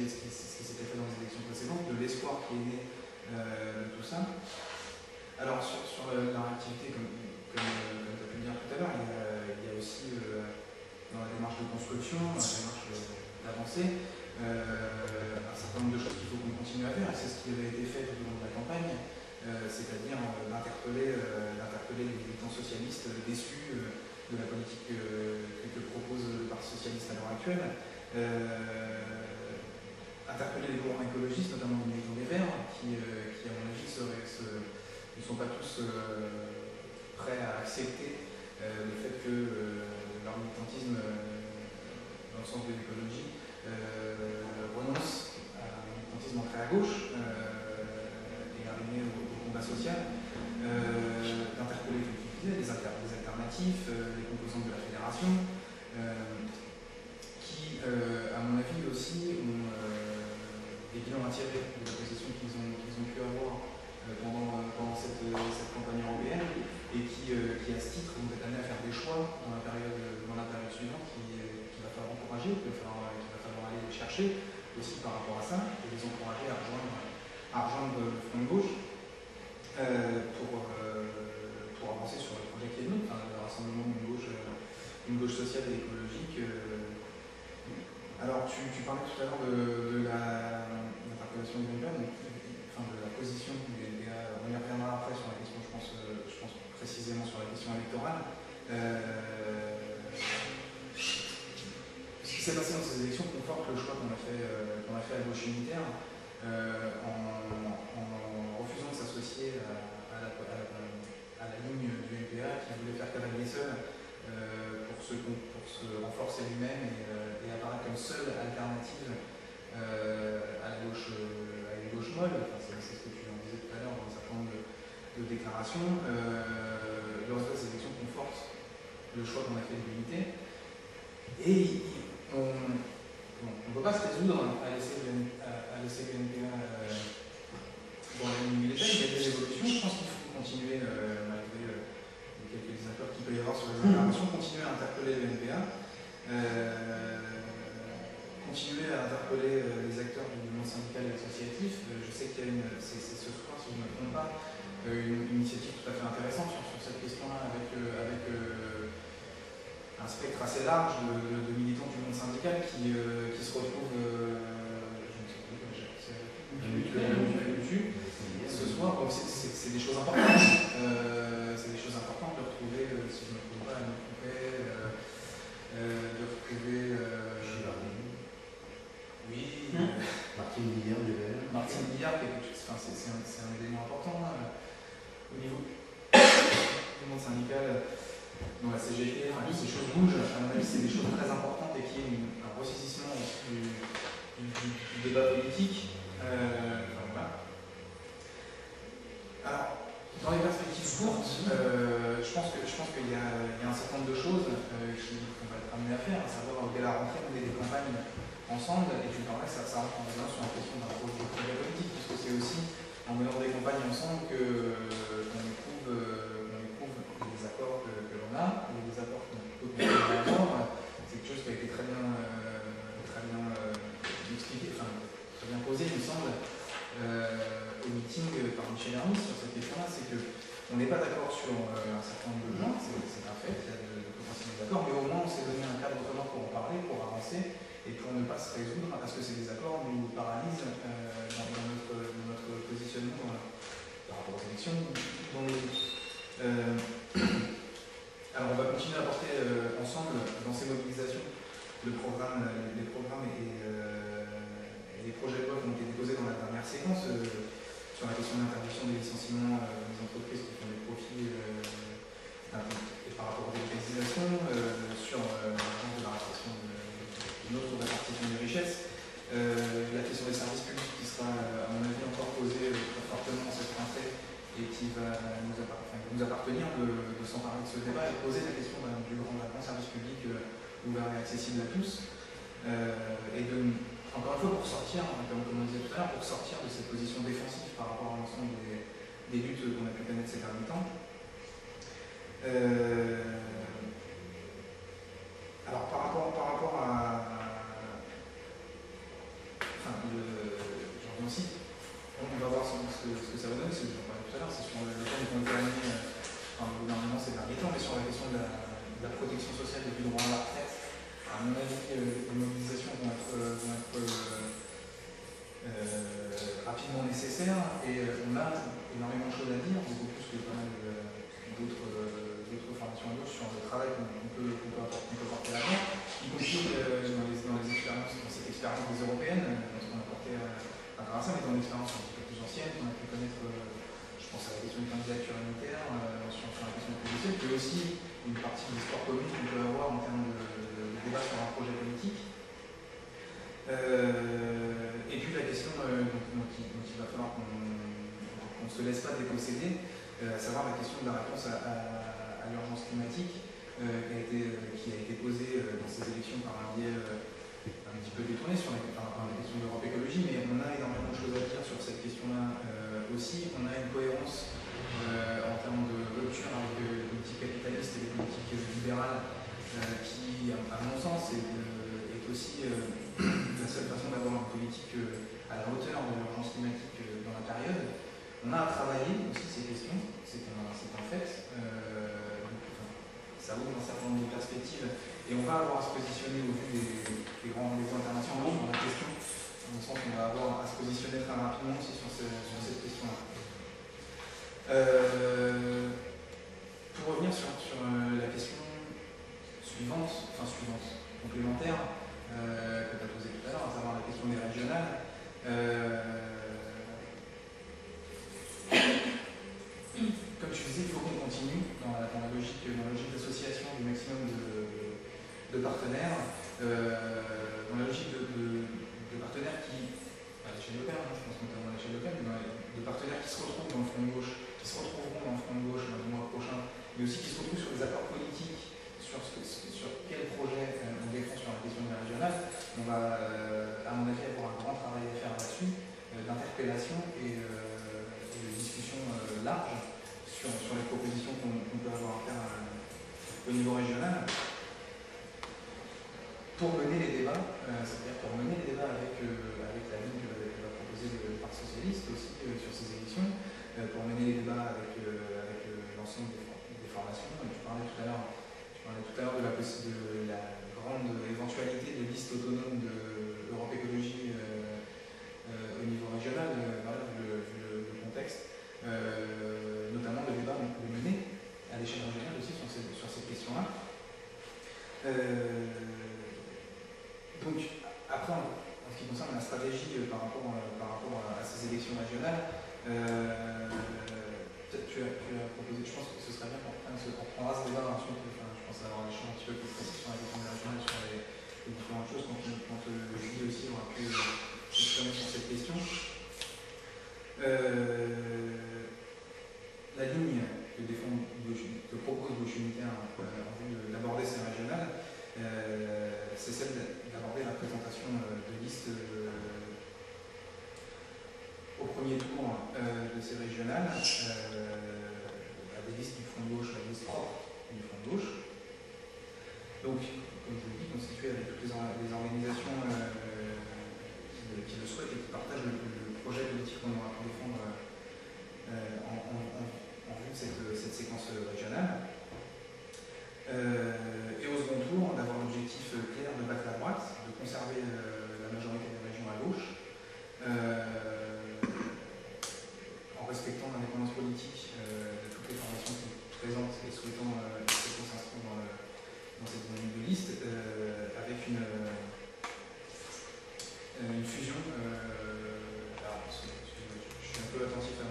qui s'était fait dans les élections précédentes, de l'espoir qui est né de tout ça. Alors sur la réactivité, comme tu as pu le dire tout à l'heure, il y a aussi dans la démarche de construction, dans la démarche d'avancée, un certain nombre de choses qu'il faut qu'on continue à faire, et c'est ce qui avait été fait tout au long de la campagne, c'est-à-dire d'interpeller les militants socialistes déçus de la politique que propose le Parti socialiste à l'heure actuelle, interpeller les courants écologistes, notamment les militants des Verts, qui à mon avis ne sont pas tous prêts à accepter le fait que leur militantisme dans le sens de l'écologie renonce à un militantisme ancré à gauche et arrivé au combat social, d'interpeller, comme tu disais, des alternatifs, les composantes de la fédération, qui, à mon avis aussi, ont des bilans à tirer de la position qu'ils ont pu avoir pendant cette campagne européenne et qui, à ce titre, vont être amenés à faire des choix dans la période suivante qu'il va falloir encourager, qu'il va falloir aller chercher aussi par rapport à ça, et les encourager à rejoindre le front de gauche pour avancer sur le projet qui est le nôtre, le rassemblement d'une gauche sociale et écologique. Alors, tu parlais tout à l'heure de l'interpellation du NPA, de la position du NPA. On y reviendra après sur la question, je pense précisément sur la question électorale. Ce qui s'est passé dans ces élections conforte le choix qu'on a fait à gauche unitaire en refusant de s'associer à la ligne du NPA qui voulait faire cavalier seul pour se renforcer lui-même et apparaître comme seule alternative à une gauche molle. C'est ce que tu en disais tout à l'heure dans un certain nombre de déclarations. Le résultat de ces élections conforte le choix qu'on a fait de l'unité. Et on ne peut pas se résoudre à laisser le NPA dans la ligne militaire. Il y a des évolutions. Je pense qu'il faut continuer, malgré les quelques désaccords qu'il peut y avoir sur les interventions, continuer à interpeller le NPA, continuer à interpeller les acteurs du monde syndical et associatif. Je sais qu'il y a c'est ce soir, si je ne me trompe pas, une initiative tout à fait intéressante sur cette question-là avec un spectre assez large de militants du monde syndical qui se retrouvent, je ne sais plus comment dessus ce soir. Donc c'est des choses importantes. C'est des choses importantes de retrouver, si je ne me trompe pas, Anne Coupet, de retrouver. Oui. Martine Billard, c'est un élément important au niveau du monde syndical. Dans la CGT, ces choses bougent. À mon avis, c'est des choses très importantes et qui est un ressaisissement du débat politique. Voilà. Alors, dans les perspectives courtes, je pense qu'il y a un certain nombre de choses qu'on va être amené à faire, à savoir dès la rentrée, on fait des campagnes ensemble, et tu parlais, ça rentre en sur la question d'un projet politique, puisque c'est aussi en menant des campagnes ensemble qu'on éprouve les accords que l'on a, et les accords qu'on peut avoir. C'est quelque chose qui a été très bien expliqué, très bien posé, il me semble, au meeting par Michel Hermès sur cette question-là, c'est qu'on n'est pas d'accord sur un certain nombre de points, c'est un fait, il y a de potentiels désaccords, mais au moins on s'est donné un cadre commun pour en parler, pour avancer, et pour ne pas se résoudre à ce que ces désaccords nous paralysent dans notre positionnement par rapport aux élections. Alors on va continuer à porter ensemble dans ces mobilisations les programmes et les projets de loi qui ont été déposés dans la dernière séquence sur la question d'interdiction des licenciements des entreprises qui font des profits et par rapport aux délocalisations, sur l'agence de la répartition de répartition des richesses, la question des services publics qui sera à mon avis encore posée très fortement cette rentrée et qui va nous appartenir de s'emparer de ce débat et poser la question du grand service public ouvert et accessible à tous, et encore une fois pour sortir, comme on disait tout à l'heure, pour sortir de cette position défensive par rapport à l'ensemble des luttes qu'on a pu connaître ces derniers temps. Alors par rapport à la protection sociale et du droit à la retraite. À mon avis, les mobilisations vont être rapidement nécessaires et on a énormément de choses à dire, beaucoup plus que pas mal d'autres formations à gauche sur le travail qu'on peut porter à l'avant, y compris dans cette expérience des européennes, dans ce qu'on a porté à travers ça, mais dans une expérience un petit peu plus ancienne, qu'on a pu connaître, je pense à la question des candidatures unitaires, sur la question du PDC, puis aussi une partie des sports communs qu'on peut avoir en termes de débat sur un projet politique. Et puis la question dont il va falloir qu'on ne se laisse pas déposséder, à savoir la question de la réponse à l'urgence climatique qui a été posée dans ces élections par un biais un petit peu détourné sur la question d'Europe Écologie, mais on a énormément de choses à dire sur cette question-là aussi. On a une cohérence en termes de rupture avec les politiques capitalistes et les politiques libérales qui, à mon sens, est aussi la seule façon d'avoir une politique à la hauteur de l'urgence climatique dans la période. On a à travailler aussi ces questions, c'est un fait. Ça ouvre un certain nombre de perspectives et on va avoir à se positionner au vu des grands rendez-vous internationaux sur la question. Dans le sens qu'on va avoir à se positionner très rapidement aussi sur cette question-là. Pour revenir sur la question complémentaire, que tu as posée tout à l'heure, à savoir la question des régionales. Comme tu disais, il faut qu'on continue dans la logique d'association du maximum de partenaires, dans la logique de partenaires qui, à l'échelle locale, je pense notamment à l'échelle locale, mais de partenaires qui se retrouvent dans le front de gauche, qui se retrouveront dans le front de gauche le mois prochain, mais aussi qui se retrouvent sur des accords politiques, sur quel projet on défend sur la question régionale. On va, à mon avis, avoir un grand travail à faire là-dessus, d'interpellation et de discussion large sur les propositions qu'on peut avoir à faire au niveau régional. Pour mener les débats, c'est-à-dire pour mener les débats avec la ligne que va proposer le Parti Socialiste aussi sur ces élections, pour mener les débats avec l'ensemble des formations. Tu parlais tout à l'heure de la grande éventualité de liste autonome de l'Europe Écologie au niveau régional, vu le contexte, notamment le débat qu'on peut mener à l'échelle régionale aussi sur cette question-là. Donc, après, en ce qui concerne la stratégie par rapport à ces élections régionales, peut-être tu as proposé, je pense que ce serait bien qu'on reprendra ce débat ensuite. Je pense avoir des champs un petit peu plus précis sur la question régionale, sur les différentes choses quand Julie aussi aura pu s'exprimer sur cette question. La ligne que propose Gauche Unitaire en vue d'aborder ces régionales, c'est celle d'aborder la présentation de listes au premier tour de ces régionales, à des listes du front de gauche, à des listes propres du front de gauche. Donc, comme je le dis, constitué avec toutes les organisations qui le souhaitent et qui partagent le projet politique qu'on aura pour défendre en vue de cette séquence régionale. Et au second tour, d'avoir l'objectif clair de battre la droite, de conserver la majorité des régions à gauche, en respectant l'indépendance politique de toutes les formations qui sont présentes et souhaitant s'inscrire dans cette dynamique de liste, avec une fusion. Alors, je suis un peu attentif à